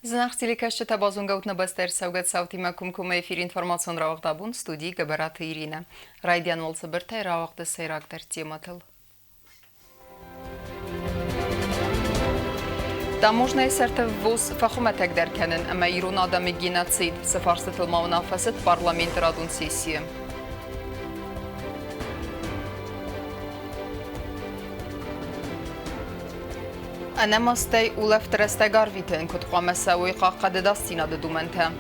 Զնախցիլիկաշ չտաբազուն գաուտնը բստեր սավգատ սավթի մակումքում էվիր ինформацион ռավաղդ Абон ստուդի Գăբăրаты Իrină. Ռայդյան ոլցը բրտե ռավաղդը սեյրակդեր տեմատыл. Таможнъйы сәрті ввоз фăхуыммăтăгдăр кăнын, ăмă ирон адăмы геноцид, фарстытыл уынаффăсыд парламенты радон сессийы. Æнъмастăй улăфты рәстәг арвитын, хъуаммă цăуой хъахъхъăд ăдасдзинады домăнтă.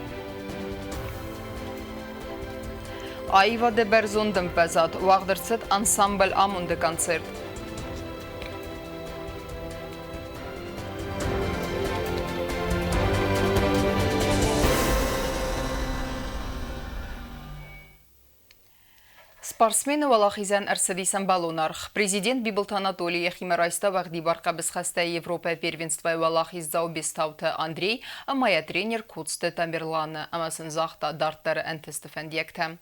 Аивады бăрзонд ăмвăзад, Уагъдырцăд ансамбль амунды концерт. Спортсмены валахизен арсадисан балонарх. Президент Бибылт Анатолий Химарайста Уагъди барқа бісхаста Европа первенства валахиз заубестауты Андрей, амая тренер Куыдты Тамерланы, амасын захта дарттары әнтісті фәндиекті.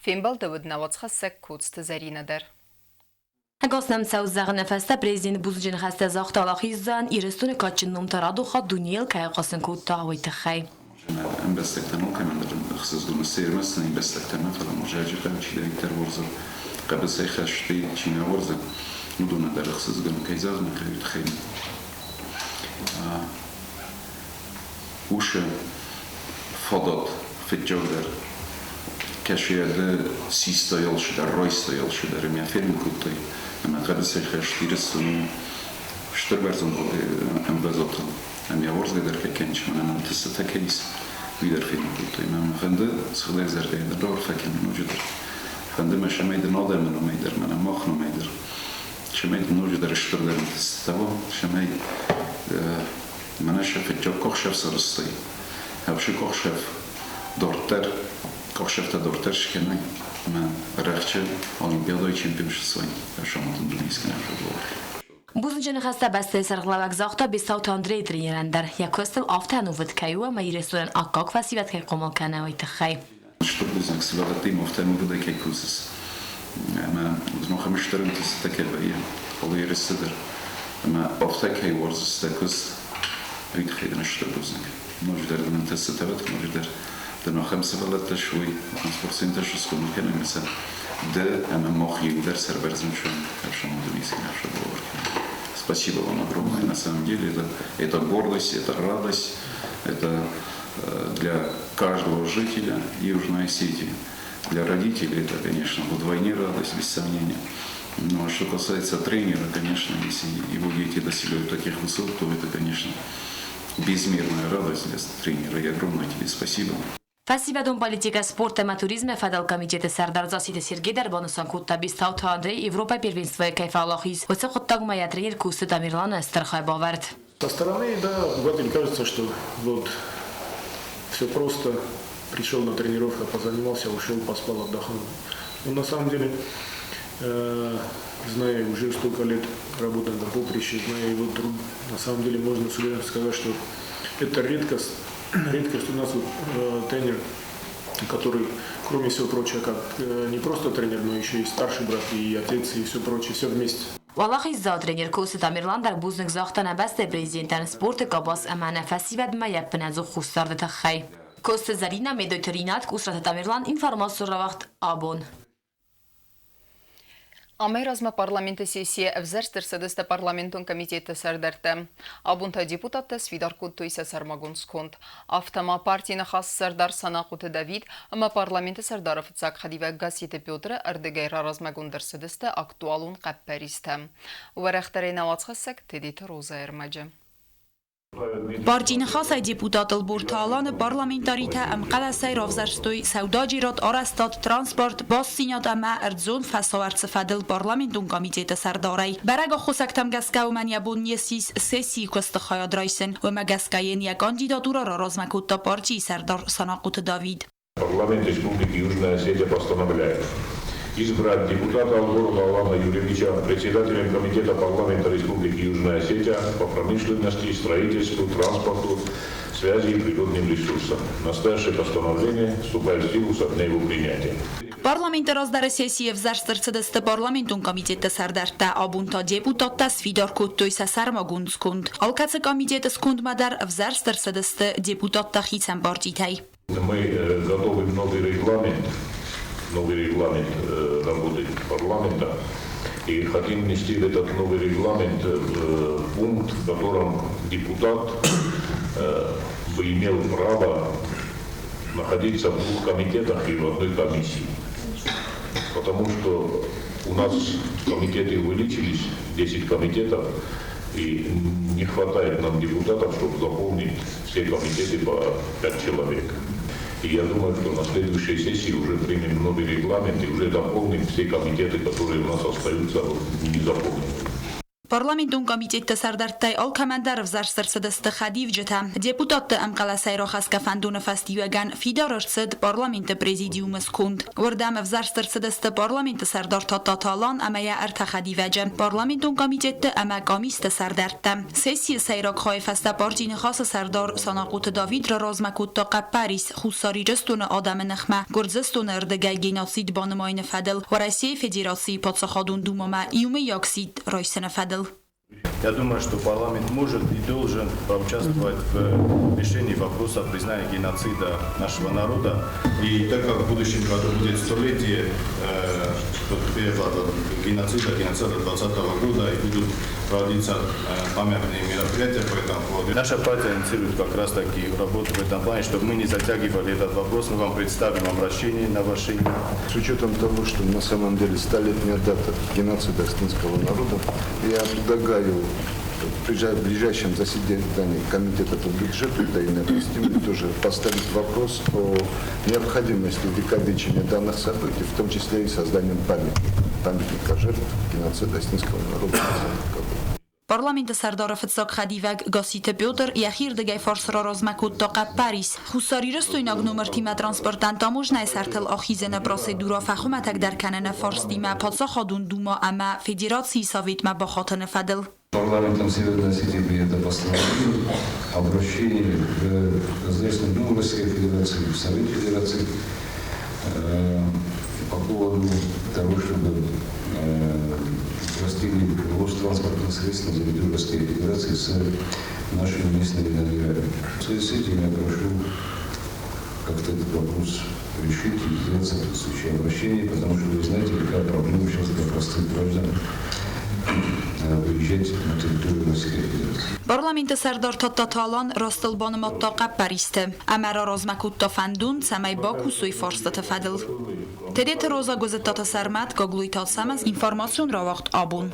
Фембалды өдіна ватсқассак Куыдты Заринадыр. Агоснам сауззағы нәфәсті президент бұзжын хаста захта валахизан ирестуны качынным тарадуха дуниел кайқасын Куыдты ауайтықай. Em bestekten okuyamadım. Hırsızlığını seyirmezsin, bestekten falan mücadele çiğdem terörüzü. Kabul sayıklaştı, Çin'e vardı. Nuduna da hırsızlığını kayzaz mı kayıt xeyim. Uşa fadat fetcavlar. Keşiyede sista yalşılar, raysta yalşılar. Em yaferim kutay. Ama kabul sayıklaştı, rıstını ştır bărзонд ămвăзад. Am yavuz kadar kekenç, manam tıssı tekeyiz. Vidar film kutay. Mam fende sıkılar zergayda doğru fakin mevcudur. Fende me şemeydin adamın omeydir, manam mahn omeydir. Şemeydin mevcudur iştirlerin tıssı tava. Şemeyd mana şefet çok koşef sarıstay. Havşı koşef dorter, koşefte dorter şkenay. Ma rəxçə olimpiyada çempionşusu. Yaşamadın dünyasına yaşadılar. Бұзынжыны хаста бәсті сарғылавак зақта бестауты Андрей тренерендер. Якөстіл афтану вұдкайуа ма иресурен аққақ фасиваткай қомалкана ойтықай. Что бұзынг сывағаттайым афтану вұдакай кузыз. Ама ұзмаға мүштірін тісі тәкелбайы. Олы ересідір. Ама афтакай варзысты күз үйтқайдың үштір бұзынг. Нождардың тісі тәвәт, нождар. Дымақам сывағатта шуй. 30% шысқын кәнің mesela. Да, она мог ей удар сарбарзмшон, хорошо, Спасибо вам огромное. На самом деле это гордость, это радость, это для каждого жителя Южной Осетии. Для родителей это, конечно, вдвойне радость, без сомнения. Но что касается тренера, конечно, если его дети достигают таких высот, то это, конечно, безмерная радость для тренера. И огромное тебе спасибо. Фасивадон политика спорта ма туризма федерал комитети сардарзаситы Сергей Дарбонусан Куыдта бистауты Андрей Европа первенства кайфалахиз. Оце Куыдтаг моя тренер Куыдты Тамерланы Стархай Бавард. Со стороны, да, в этом кажется, что вот все просто. Пришел на тренировку, позанимался, ушел, поспал, отдохнул. Но на самом деле, зная уже столько лет работы на поприще, зная его труд, на самом деле можно с уверенностью сказать, что это редкость. Редкость у нас вот, тренер, который, кроме всего прочего, как не просто тренер, но еще и старший брат, и отец, и все прочее, все вместе. Валахи за тренер Куыдты Тамерландар бузник захтана басте президентан спорта кабас амана фасивад ма япназу хустарды тахай. Куыдты Зарина медойтеринат Куыдты Тамерлан информацион рауагъд Абон. Ամերազմը պարլամենты սեսիը əvzərstır սədստə պարլամենտուն կոմիտետը սարդərtə. Abunta deputatı Svidar Kudtoysa sarmagun skont. Avtama partiyini xas sardar Sanaqutı David, ama parlamenti sardarı fıtsak xadivə qasiyeti Pyotrı ардыгайра razmagundır sədstə aktualun qəppəristə. Uvərəxtərə navatsxassak tedit Roza Erməcə. Партийны хасай депутатыл бурталаны парламентарита əmqələsəy ravzərstoy səvdacirat arastat transport bas sinadəmə ərzon fəsavərçı fədil parlamentun komiteti sərdaray. Bərəqə xosəktəm gəskəv mən yabun yesis sessiyy köstü xayadraysın və məgəskəyin ya kandidatura razmakutta partiyi sərdar Sanaqutı David. Парламент Республики Южная Осетия постановляет избрать депутата Алборова Алана Юрьевича председателем Комитета парламента Республики Южная Осетия по промышленности, строительству, транспорту, связи и природным ресурсам. Настоящее постановление вступает в силу со дня его принятия. Parlamentă rozdare sessie vzarstırçıdıstı parlamentun komiteti sardarta abunta deputatta svidar kuttoysa sarmagunskund. Alkaцы komiteti skundmadar vzarstırçıdıstı депутатта хицам партитай. Мы готовим новый регламент работы парламента и хотим внести в этот новый регламент пункт, в котором депутат бы имел право находиться в двух комитетах и в одной комиссии. Потому что у нас комитеты увеличились, 10 комитетов, и не хватает нам депутатов, чтобы заполнить все комитеты по 5 человек. И я думаю, что на следующей сессии уже примем новый регламент и уже дополним все комитеты, которые у нас остаются незаполненными. Parlamentun komiteti sardartay alkamandar vzarstırçıdıstı xadivcita. Deputatta amqalasay roxaskafandun fastivagan fidarırçıd parlamenti prezidiumu skund. Vurdam vzarstırçıdıstı parlamenti sardar tatatalan amaya erta xadivaca. Parlamentun komiteti ama komiste sardartta. Sessiyi sayrak xayfasta partini xası sardar sanaqut David razmakut Paris xusaricistun adamı nıxma. Gurdzistun erdegay genocid banımayını fadil. Ve Россия Федерации подсахадун думама иуме яксид райсына фадил. Я думаю, что парламент может и должен поучаствовать в решении вопроса признания геноцида нашего народа. И так как в будущем году будет столетие геноцида 20-го года и будут проводиться памятные мероприятия по этому поводу, наша партия инициирует как раз таки работу в этом плане, чтобы мы не затягивали этот вопрос. Мы вам представим обращение на ваше имя. С учетом того, что на самом деле 100-летняя дата геноцида астинского народа, я предлагаю в ближайшем заседании комитета по бюджету и Æнăмастăй тоже поставить вопрос о необходимости увековечения данных событий, в том числе и созданием памятника жертв геноцида астинского народа. Parlamenti sardar fıtsak xadivag gasite Piotr yaxirdegay farsra razmakut Paris. Xussariristuynak numertima transportan Taможнăйы сартыл axizene prosedura făхуымăтăгдăр kănын farstima подсахадун дума ama Федерации Советма бахатыны фадил. Парламентом Северной Осетии принято постановление обращение к Государственной Думы Российской Федерации, в Совет Федерации по поводу того, чтобы простили ввоз транспортных средств на территорию Российской Федерации с нашими местными налогами. В связи с этим я прошу как-то этот вопрос решить и сделать соответствующее обращение, потому что вы знаете, какая проблема сейчас для простых граждан выезжать на территорию Российской Федерации. Parlamenti sardar tatatalan rastıl banımatta Paris'te. Amara razmakutta fandun samay Bakusuy farstıtı fadil. Tedet roza gözettata sarmat gagluitat samaz İnformasyon rauagъд Абон.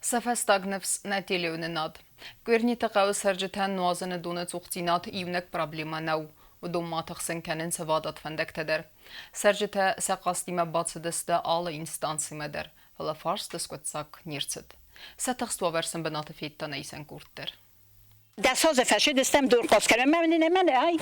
Сафастагневс на телеуненад. Кверните қау саржетен нуазыны дуны цуқтинат ивнек проблема нау. Удумматықсын кәнін савадат фәндектедер. Саржете сақастима бацыдысты алы инстанцимедер. Вала фарстыс көтсак нирцыд. Сатықстуа версін бінаты фейттан әйсен курттер. دستاز فشید استم دور قاس کردم من ای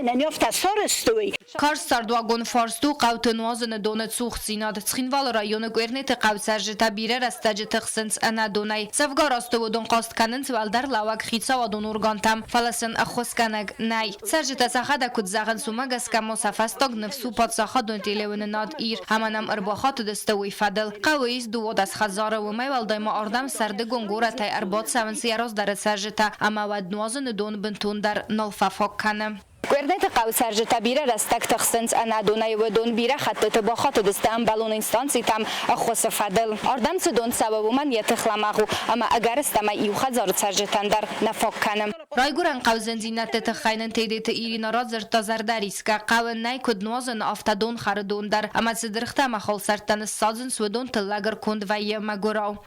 من نیافت سارستوی Karstardwagon farstu qawtınwazını donet suxsinad tsxinval rayonu quernete qawsarjeta bire rastaje txsins ana donay savgarastu don qast kanın svaldar lawak xitsa don urgantam falasın axoskanag nay sarjeta saxada kudzagın sumagas kamosafastog nefsu patsaxadon televnad ir hamanam arbaxat destawi fadal qawiz duodas khazara و maywaldayma ardam sarde gongora tay arbat savansi yaroz dar sarjeta amawad nwazını don bintundar nalfafok kanam Quernete qawsarjeta bire rastag txsins ana donay و don bire khattete baxat destam balon instansi tam axosafadal ardam don sababuman yetxlamagu ama agar stama iu khazar sarjetandar nafok kanam Rayguran qawzenzinate txaynen tedete Irinaiمە zertazardariska qawnay kudnozan aftadon xardondar ama sidrxta maxol sartan sazın swedon tlagar kondvay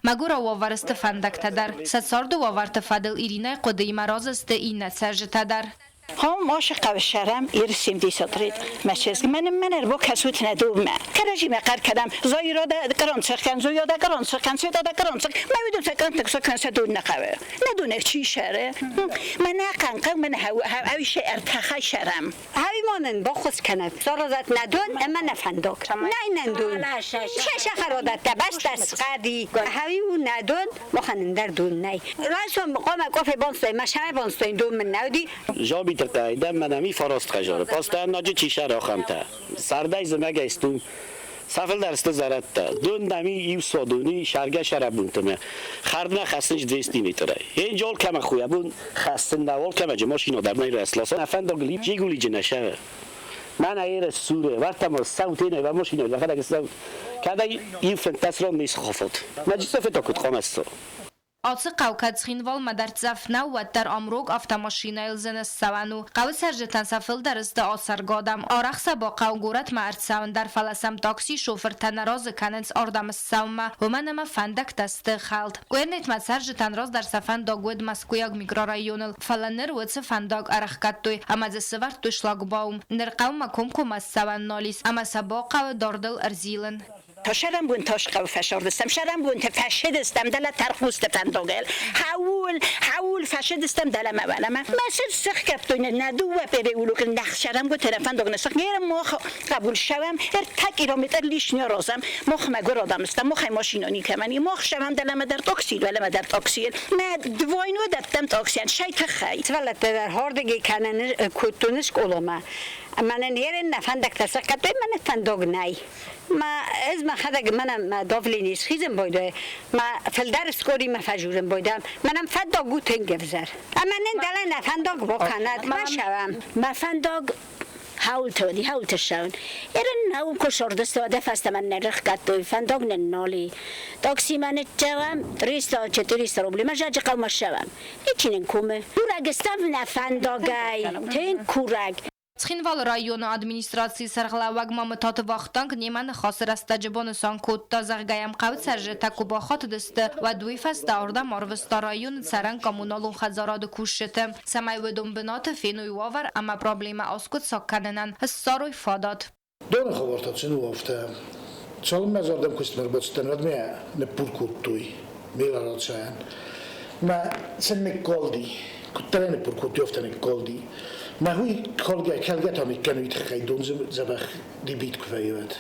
magora wavarste fandaktadar satsardo wavarta fadel Irinay qodey marazeste ina sarjetadar هم عاشق و شرم ایرسیم دی صدرید مچز من با کسوت ندوم کرجی مقر کردم زایرا ده کران سکن زویا ده کران سکن سودا ده کران سک ما ویدم سکن تکسکن سدون نخواه ندونه چی شره من نکنق من هویش ارتخای شرم هوی مانن با خود کنه زارازت ندون اما نفندک نه ندون چه خرادت ده بس دست قدی هوی و ندون مخنن در دون نه راسم قام کافه بانستای مشهر بانستای دوم من نودی جابی تایدم منمی فراست خجاره پاستان ناجی چیشه راخم تا سردای زمگه استون سفل درست زرد تا دون دمی ایو سادونی شرگه شربونتمه خردنا خستنش 200 میتره این جال کم خویه بون خستن دوال کم جماشینو در نای رسلاسا نفن دا گلیب چی گولی جنشه من ایر سوره وقتم صوتی نه و ماشینو لخدا که کدا این فنتسران نیست خافت نجیسه فتا کد خامستو Ացı qavqad sxinval madartzafna و در امروگ автомашинайl زنستوانو قاو سرجتن سفل درست آسرگادم آرخصا با قاوگورت مرتساون در فلسم تاکسی شوفر تنراز کننس آردم السومه و منم فندک دست خالد گوینیت ما سرجتن راز در سفن داگوید مسکویاگ میگرارایونل فلنر وچ فنداگ ارخکتوی اما زسور توشلاگ باوم نر قاو مکم کم السوان نالیس اما سبا قاو داردل ارزیلن تا شدم بون تاش قو فشار دستم شدم بون تفشد دستم دل ترخوست فنداگل حول فشد دستم دل مولم مسد سخ کفتوین ندو و پره اولو که نخ شدم گو تلفن داگل نسخ گیرم مخ قبول شوم تک ایرامتر لیش نیارازم مخ مگور آدم استم مخ ماشینانی کمنی مخ شوم دلم در تاکسی ولم در تاکسی ما دوینو دفتم تاکسیان شیت خی ولت در هاردگی کنن کوتونش کلوما من نیرن نفندک تسقط من فنداگ نی ما از ما خداگ منم دافلی نیست خیزم بایده ما فلدر سکوری ما فجورم بایدم منم فنداگو تنگ بزر اما دل نفنداگ بکند ما شوم ما فنداگ حاول تشون ایرن ناو کشور دستواده فست من نرخ کتوی فنداگ ننالی تاکسی من جوام 300-400 روبلی ما جاج قوم شوم ایچین کومه کورگ استم نفنداگای تین کورگ Схинвал району администрации сарғлауаг мамытаты вақтанг неман хасыр астаджибонусан кодта заргаям қавд саржы такуба хатыдысты ва дуйфаста ордам арвыста район саран коммуналун хазарады кушшыты. Самай выдум бынаты фенуй вавар, ама проблема аскут сакканынан саруй фадат. Дона хавартацин уафта. Çalım mezardan kustmer bötsten radmaya ne purkuttuy. Milaratsayan. Ma sen ne koldi. Kuttare ne purkutti ofta ne koldi. ما هوی کلگت همی کنویت خیدون زبخ دیبیت کفایواد.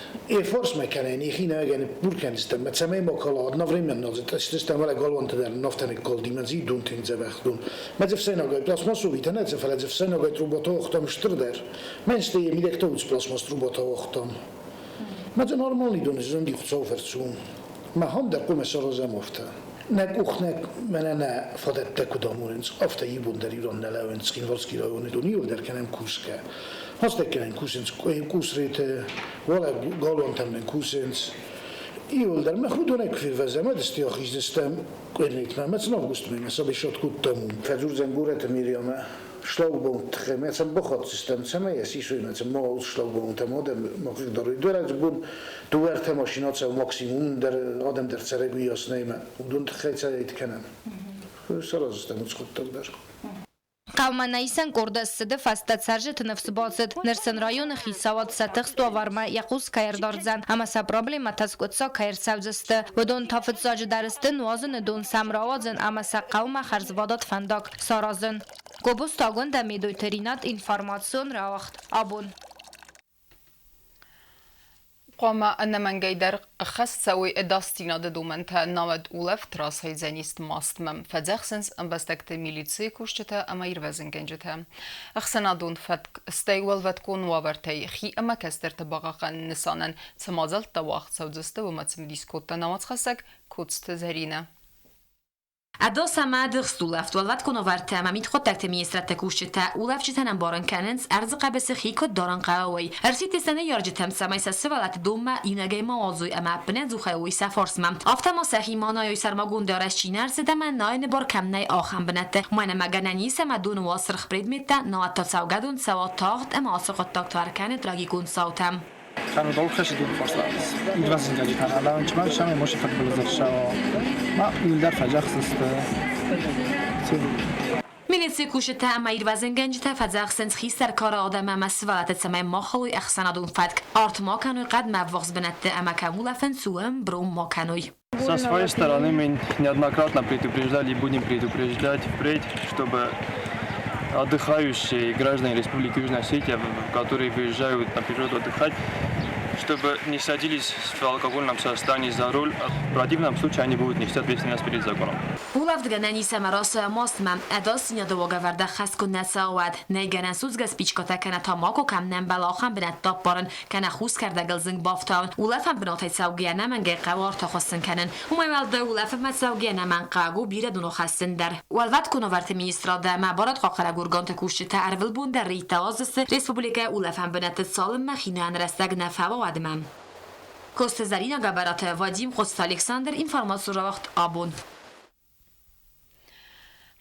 فرس مکننی خیلی نگه پول کنستم. مثلا ما کلاد نفریم من نازد. استستم ولی گالوان تدر نفتن کلدی من زی دون تین زبخ دون. من زفسین آگای پلاسما سویت نه زفر زفسین آگای روباتا وقتم شتردر. من استی میدهکت اوج پلاسما روباتا وقتم. من نرمالی دونه زندگی خود سافرتون. ما هم در قوم سرازم افته. نگوخنک من نه فدت تکودامونس افته یبون در ایران نلاونس کینورسکی راونی دنیو در کنم کوسکه هست کنم کوسنس کوسریت ولی گالوان تمن کوسنس ایول در مخودونه کفیر وزمه دستی آخیز دستم کنیت نه مثلا گوست می مثلا شد کودتامون فجور زنگورت میریامه شلوبون تخم مثلا بخواد سیستم سما یسی شوی مثلا ما شلوبون تمام مخیر داری دور بون دوار تماشینات سو ماکسیموم در آدم در سرگوی یاسنیمه دون خیلی سعیت کنن سرازستم از خود دار قومانایسان کردستده فستت سرجت نفس بازد نرسن رایون خیساوات ستخست و ورما یقوز کایر دارزن اما سا پرابلم تسکوتسا کایر سوزسته و دون تافت ساج درسته نوازن دون سمراوازن اما سا قوم خرزوادات فنداک سارازن گوبوستاگون دمیدوی ترینات انفارماسیون رواغد آبون قام إنمنجي در خست цъуой ăдасдзинады домăнтă навăd улăфты трасхăй зăнist мастмăм фăдзăхсăнс ăмвăздăгты милиции кушчăтă ăма ирвăзынгăнчăтă. Ăхсăнадон фăтк стăй уăлвăткон уавăртăй хи ăма кăстăртă бăгăхăн нысанăн цăмазăлтtă уагъд сăвдзăстă вымăцым дискоттă навăцхăсăк куцты зăринă. اداسدзинады улăфты уалват коноварты амамит خود تکت میسترت کوشته улăفچ تنم بارن کننس ارز قبس خیکو دارن قوی ارسیت سنه یارجتم سمایس سوالت دوم اینگه ما آزوی اما بنه زوخوی سفارسم افتما سخیمانای سرماگون دارش چینر زدم ناین بار کم نه آخم بنته من مگننی سم دون واسرخ برید میته نه تا سوگدون سوا تاخت اما آسقط تاکتار کنه دراگیگون صوتم خانم دول خش دون فرصت ایران جدی الان چمن شام ماشي فقط بلزر شوا ما يقدر فجأة خصست Милиция кушта ама ирвазенгенжта фадзах сенс хистер кара آدم ама свалат цамай махлуй ахсанадун фатк арт макануй قد маввоз бенатте ама камулафен суем брум макануй. Со своей стороны мы неоднократно предупреждали и будем предупреждать впредь, чтобы отдыхающие граждане Республики Южная Осетия, которые выезжают на природу отдыхать, чтобы не садились в алкогольном состоянии за руль. В противном случае они будут нести ответственность перед законом. Уагъд ганани самараса мостмам ăдасдзинады вагаварда хаскун цăуой негана сузга спичката кана тамако кам нем балахам бинат таппарın кана хуз карда гылзинг бафтан улăфам бинатay цăугияна манге qawar taxasın kănын умайвалда улăфам цăугияна man qagу бире дуно хасындar Уагъд коноварт министрада мабарат qaqara gurgant кушта арвил бунда ритаз스 республика улăфам бинат салым махинан рăстăг нафава адăмы Костазарина Гăбărаты Вадим Хост Александр Информацион Абон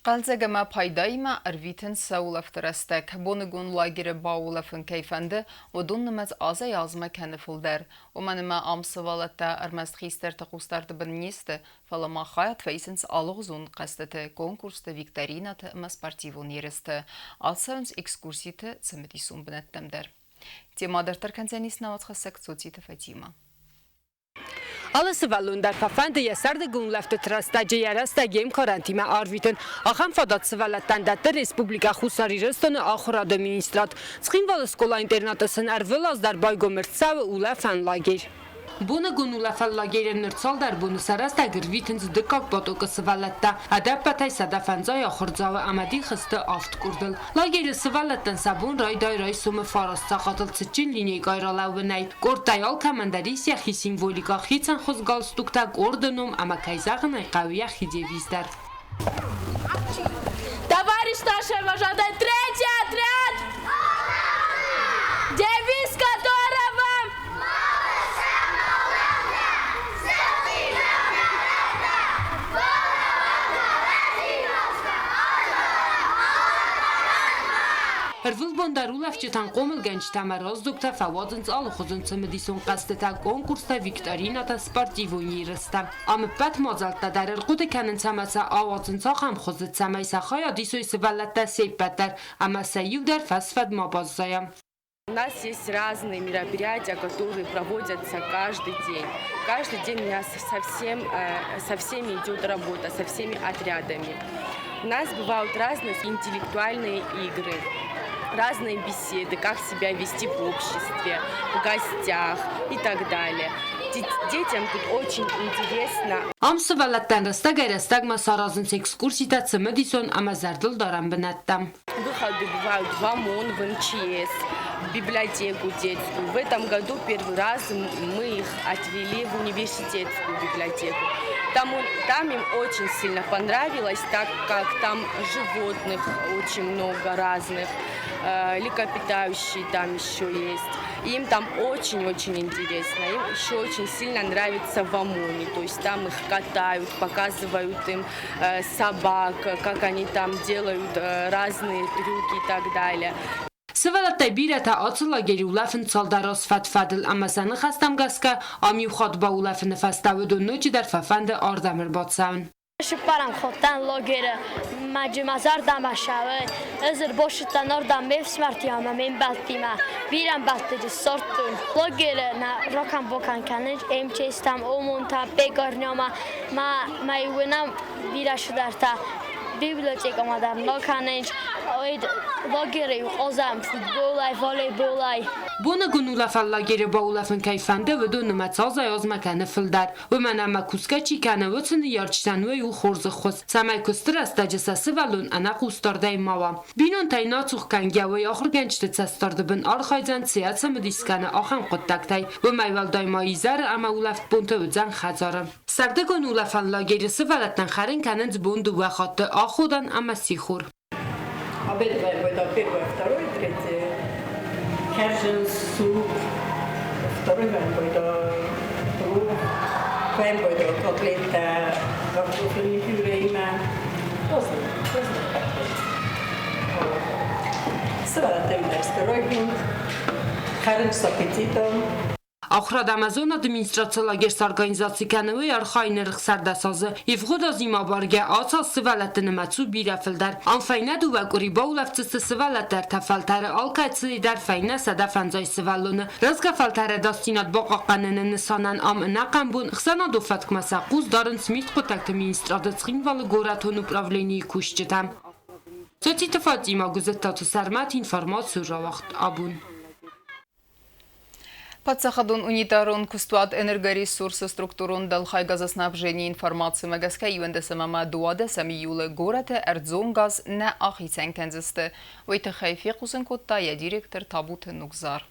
Qalzegama paydayma arvitın ulăfты rəstəg. Bonıgun lagiri ba ulăfın keyfəndi və dunnımaz aza yazma kənifildər. Umanıma amsıvalatda armastxister taqustardı birnesti falama hayat feysins alığızun qastıtı konkursta viktorinatı ima sportivun yeristı. Alsavns ekskursiyatı цăмătisun binətdəmdər. Temadır tərkənzənis navatsxassak sotsiyatı Fatima. Alası valundar fafanda yasarda ulăfты trăstăge yarastăgem karantima arvitın. Axam fadat sıvalattandattı Respublika xusari răstonu axurada ministrat. Sxinvalı skola internatısın arvılazdar baygomırtsav ulăfan lager. Bonıgun ulăfan lagerin nırtsaldar bunu sarastagır vitins dıkak batokı sıvallatta. Adapatay sadafanzay axurdzavı amadi xıstı aft kurdıl. Lageri sıvallattan sabun ray sumu farastsa qatıl sıçın liney qayralavınay. Qortayal komandarissiya xi simvolika xitsan xuz galstuktak ordenom ama kayzağınay qaviya xi devizдар. Товарищ старший вожатый, третий отряд! Девиз которого... Hırvıl bondar ulăfçıtan qomul gençtama razdukta favadınc alıxuzun цăмătisun qastıta konkursta viktorinata sportivun yirista. Amı pat mazaltta darir qudu kănın цăмăца avazınca ham xuzı цăмăйса xaya disoy sıvallatta seypattar, ama sayıvdar fasfad mabazzaya. У нас есть разные мероприятия, которые проводятся каждый день. Каждый день у нас со всеми идет работа, со всеми отрядами. У нас бывают разные интеллектуальные игры, разные беседы, как себя вести в обществе, в гостях и так далее. Детям тут очень интересно. Am sıvalattan răstăg masarazınc ekskursiyta цăмătisun ama zardıl daran binattam. Выходы бывают в Абон, в МЧС, в библиотеку детскую. В этом году первый раз мы их отвели в университетскую библиотеку. Там им очень сильно понравилось, так как там животных очень много разных, млекопитающие там еще есть. Им там очень-очень интересно. Им еще очень сильно нравится в Амоне. То есть там их катают, показывают им собак, как они там делают разные трюки и так далее. Sıvalatay birata atılageri ulăfın çaldaros fatfadıl ama sanı xastam gaska ami xad ba ulăfını fastavudun nocidar fafanda ardamır batsaun. Շպարան խոտան լոգերը մաջմազար դամաշավը ըզր բոշտան օրդան մեծ սմարտի ամեն բալտիմա վիրան բալտի սորտուն լոգերը նա ռոքան բոքան կաներ MCS-там օմոնտա բեգարնյամա մայունա վիրաշդարտա biblioteka madam lokanenç oid logeri ozam futbolay voleybolay. Bonıgun ulăfan lageri ba ulăfın keyfende ve donuma tsaza yazma kanı fıldar. Ve manama kuskaçi kanı vıtsını yarçtan ve yu xorzı xos. Samay kustırastaca sası valun ana kustarday mava. Binon tay natsuq kanga ve yaxır gençti tsastardı bin arxaycan siyatsa mıdiskanı axan qottaktay. Ve mayval daymai zar ama ulăft bunta vıdzan xazarı. Sardıgun ulăfan lageri sıvalattan xarın kanın zbundu ve xattı axudan ama sixur. Обедываем это первое, второе, третье. Кашин, суп. Второй вариант это круг. Вариант это котлета, картофельный пюре, разные. Салат второй пункт. Харин с аппетитом. Ախրադ Ամազոն ադմինիստրացիալագերս արգանիզացի կանոյ արխայներ խսարդասազը և խոդազիմ աբարգե ացալ սվալատը նմացու բիրաֆլդար անֆայնադ ու վակուրի բաուլավցысы սվալատար թավալտարը ալկայցի դար ֆայնա սադաֆանձայ սվալոնը ռազգաֆալտարը ադասդзинады բողականնը նսանան ամնական բուն խսանադու ֆատկմասակուզ դարնց միրտ қոտակты министрады цхинвалы городон управлении кушчетам. Соците Фатима Гузеттату Сармат информацию рауагъд Абон. Подсахадун унитарон кустуат энергоресурсы структурун далхай газоснабжения информации магаска юэндесамама дуада сами юлы гората эрдзон газ не ахицен кензесте. Войта хайфи кузенкотта я директор табуты нукзар.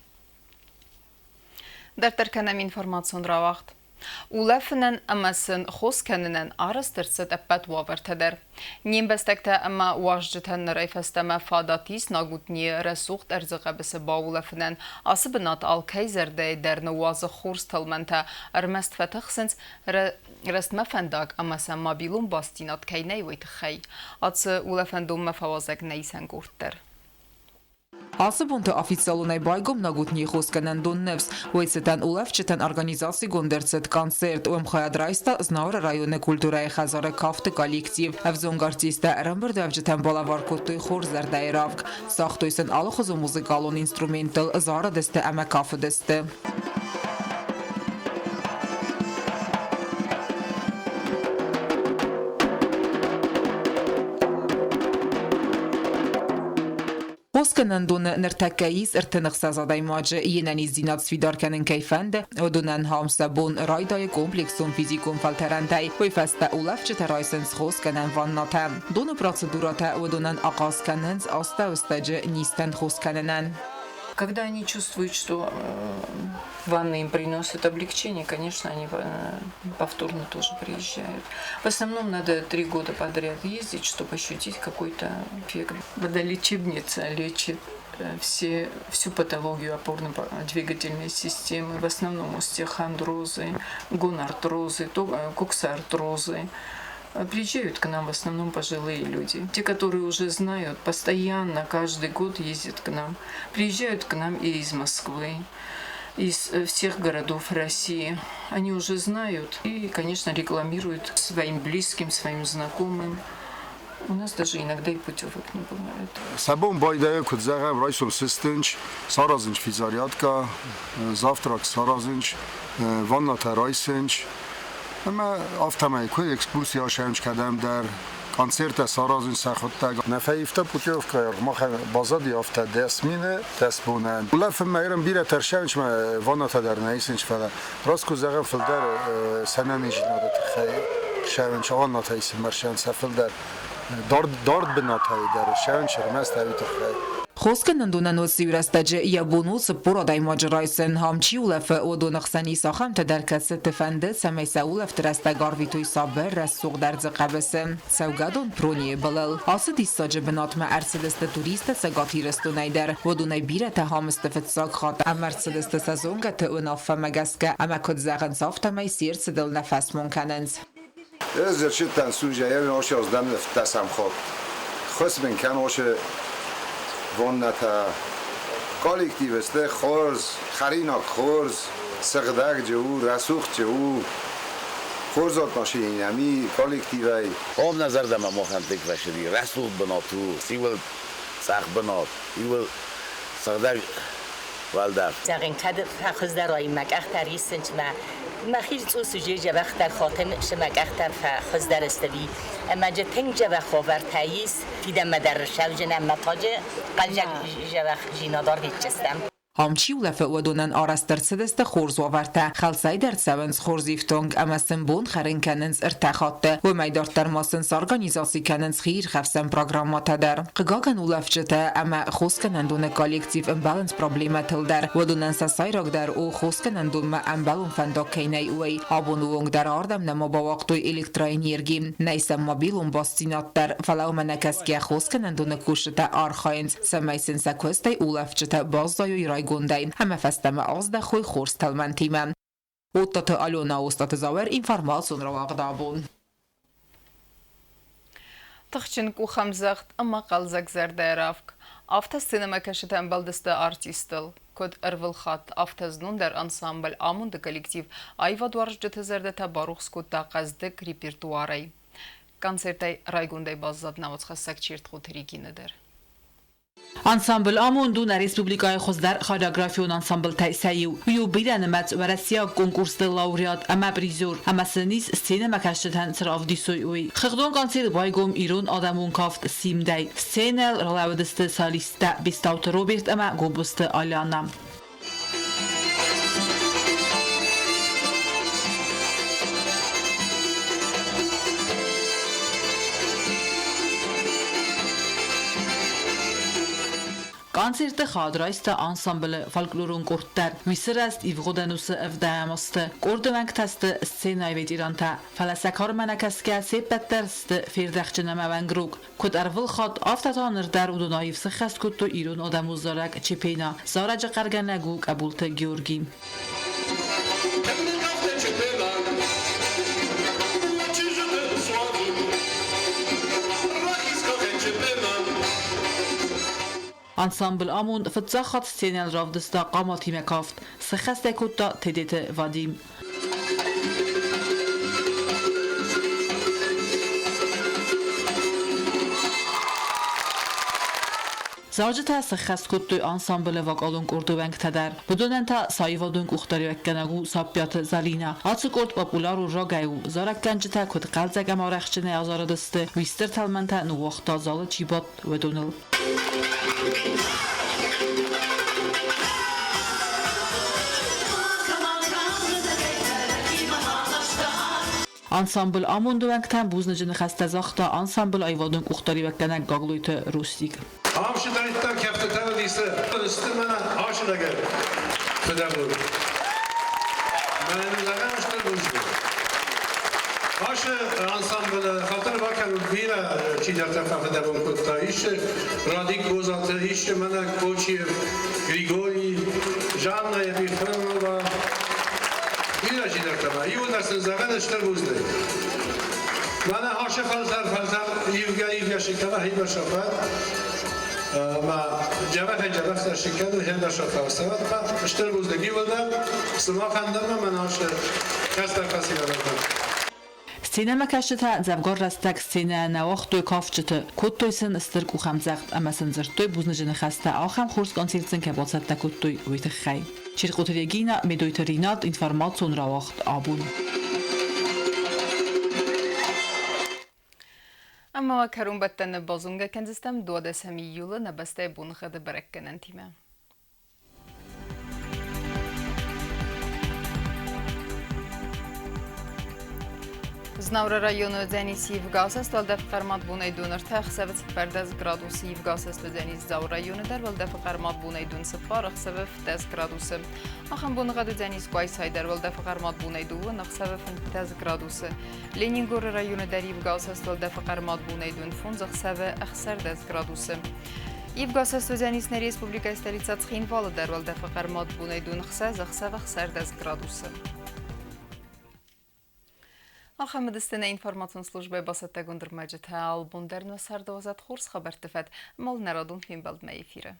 Дартарканам информацион рауагъд. Улăффынан ăмăсын хосკăнынан арăстырцăт әппәт вавыртăдăр. Нембестәкте ăма Уагъджытăн райфăстăмă фадатис нагутни ресухт эрзăғăбысы баулăффынан асы бынат алкайзердәй дәрні уазы хорстăлмăнтă ырмәстфәтăхсынц рăстмăфăндаг ăмăсы мобилун бастинат кәйнәй вăйтăхăй. Асы улăффăндуммă фавазăк нәйсән гурттăр. Ասыбունտը օֆիցիալունայ բայգոմ նագուտնի խոսքանան դոննևս, ոյցետան ուլավչետան արգանիզացի գոնդերցետ կոնցերտ ու մխայադրայստա զնաուրը ռայոնը կուլտուրայի խազարը կավտը կոլեկտիվ, ավզոնգարցիստը ռամբրդավջետան բալավարկոտույ խոր զարդայրավկ, սաղտույսն ալխոզու մուզիկալուն ինստրումենտալ զարը դեստը əmə կafı դեստը. Խոսքննդունը նրթակայիս ըրթնխսազադայ մաջը ենանից դինած սվիդարքանն կայֆանդը, ոդունան համսաբոն ռայդայ կոմպլեքսում ֆիզիկում ֆալտարանդայ, ոյֆաստա ուլավչը ռայսենս խոսքնան վաննաթա, դունը պրոցедурата ոդունան աղասկաննց աստա ոստաջը նիստան խոսքնանան. Когда они чувствуют, что ванны им приносят облегчение, конечно, они повторно тоже приезжают. В основном надо 3 года подряд ездить, чтобы ощутить какой-то эффект. Водолечебница лечит всю патологию опорно-двигательной системы, в основном остеохондрозы, гонартрозы, коксартрозы. Приезжают к нам в основном пожилые люди. Те, которые уже знают, постоянно, каждый год ездят к нам. Приезжают к нам и из Москвы, из всех городов России. Они уже знают и, конечно, рекламируют своим близким, своим знакомым. У нас даже иногда и путевок не бывает. Сабон байдая кудзага райсом сыстынч, саразынч физарядка, завтрак саразынч, ванната райсынч. اما آفتمای کوی اکسپورسیا شنج کردم در کنسرت سارازین سخوتگ نفیفته پوتیوف که ما بازادی آفته دستمینه دستبونن ولف میرم بیره ترشنج ما وانات در نیسنج فلا راست کو زغم فلدر سنن جنادت خیر شنج وانات ایسم مرشن سفلدر دارد بناتای در شنج رمست اویت خیر Խոսքննդունանոց սիուրաստաջը յաբոնուց պորադայ մաջրայսեն համչի ուլեֆը ոդոնախսանի սախամ տդարկացը տվանդը սամեսա ուլեֆ տրաստագ արվիտույ սաբեր ռասուղ դարձը қաբսը սավգադոն պրոնի է բլել ասը դիսաջը բնատմը արցելստը տուրիստը սագաթիրստու նայդար ոդունայ բիրատը համստը վծակ խատ ամարցելստը սազոնգը të ուынаффăմագասկը ամակոտ զաղն սավտամայ սիրցը դլ նഫաս մոնկանենց Ez gerçekten Suriye'ye hoş yazdan neftasam khod. Khosben kan hoş vonata kollektiviste khorz, kharinak khorz, sırdak cu, rasukh cu. Khorzat maşinami kollektivay. Om nazar da mohantik vashri, rasukh banatu, siwal sakh banat, siwal sırdak والدار. زغن كده فخذ رأي مك أختار يسنج ما خير توسجي جب أختار خاتم شمك أختار فخذ درستبي أما جتنج جب خبر تايس في دم درشل جنم متاجه قلج جب جينادار هيتشستم. Համչի ուլեֆը ոդոնան արաստրցդստը խորզ վավարտա խալսայ դերցավնց խորզիվտոնգ ամասն բուն խարենքաննց ըրտախատը ոմայդարտար մասնս օրգանիզացիքաննց խիր խավսան պրոգրամատադար қգագան ուլավջտը ամա խոսքանանդունը կոլեկտիվ ըմբալանց պրոբլեմա թլդար ոդոնան սասայրոգդար ու խոսքանանդունմա ըմբալուն ֆանդոկ կեյնայ ուեյ աբոն ուոնգդար արդամ նմո բավաղտույ էլեկտրոէներգի նայսա մոբիլուն բաստինատտար ֆալաումանակասկիա խոսքանանդունը կուշտը արխայնց սամայսն սակոստայ ուլավջտը բազդայույ Գոնդայն համեֆաստամը ազդա խոյ խորս թալմանտիմը Օտտը ալոնա ոստատը զավեր ինվարմացուն ռավաղդ Абон Տղջին կուխամ զաղդ ըմա կալզակ զարդայրավկ Ավտա սինեմա կաշիտ əmbaldıstı artistıl Куыд ырвылхат автознундер ансамбль амунды коллектив Аивады аржжыты зердета барух скутта қаздык репертуарай. Концертай райгундай баззад навоцхасак чирт хутеригинедер. Ансамбл Амон دونا республикای خزدر خاراگرافیون ансамبل تأسیو یو بیرنمت و رسیا کنکورس لاوریات اما بریزور اما سنیس سینه مکشتن سراف دیسوی خدون کانسیر بایگم ایرون آدمون کافت سیم دی سینل رلاودست سالیسته بیستاوت روبرت اما گوبست آلیانم Konzerte xadraysta ansambl folklorun kortlar Misrast ivgodanusi evdamast kordevank tast scenay vediranta falasakar manakaska sepetterst firdaxchinama vangrug kod arvil xat aftatanır dar udunayif sıxast kuttu irun odamuzzarak chepena zaraja qarganagu qabulta Georgi Ансамбл Амон фцахат сценел равдста qamati mekaft sıxaste kutta tedete vadim Zarjta sıxast kuttu ansambl vokalun kurduvenk tedar budunenta sayvadun uxtariyakanagu sapyat zalina atsukort popularu ragayu zarakkanjta kut qalzaga maraxchine azaradiste vister talmanta nuwaqta zalı çibat vedunil Ансамбл Амон дуэнктан бузнажын хастазахта ансамбл Айвадын уxtariyakkanak gagluyta rustik Hamşidarittan keftetevdiyse istemene aşılager fedebur. Menimizden işte buzdu. Aşı ansamblı hatır bakın bira çiğderte fedebur kutta. İşte Radik Bozatı, işte Menek Koçiev, Grigori, Janna'ya bir fırınlığa bira çiğderte var. İyi olasın zaten işte buzdu. Bana haşı faltar yivga şekala hibe şafat. ما جواب شرکت و هند شرکت سواد با اشتر بودگی بوده سما خندم من آش کسر کسی ندارم Сцена кашта завгор растак сцена навахтой кафчта коттойсын стырк у хамзахт амасын зыртой бузнажын хаста ахам хурс концертsen кебацатта коттой уйтхай чиркотерегина медойтеринат информацион рауагъд Абон Ama karun batten bazunga kenzistem 2 yılı nabeste bunxadı bırakkenen time. Znavra rayonu Deniz Yivgasas valda fqarmat bunay donar taxsavt perdaz gradus Yivgasas Deniz Zav rayonu dar valda fqarmat bunay don sfar xsavf 10 gradus. Axam bunğadı Deniz Qaysay dar valda fqarmat bunay don xsavf 10 gradus. Leningor rayonu dar Yivgasas valda fqarmat bunay don fon xsavf 10 gradus. Yivgasas Deniz Respublika stolica Txinval dar valda fqarmat bunay don xsavf 10 gradus. Ахамедистина информацион службе басаттагундыр маджита албундерна сардовазат хурс хабар тифат мол народун финбалд ма эфире.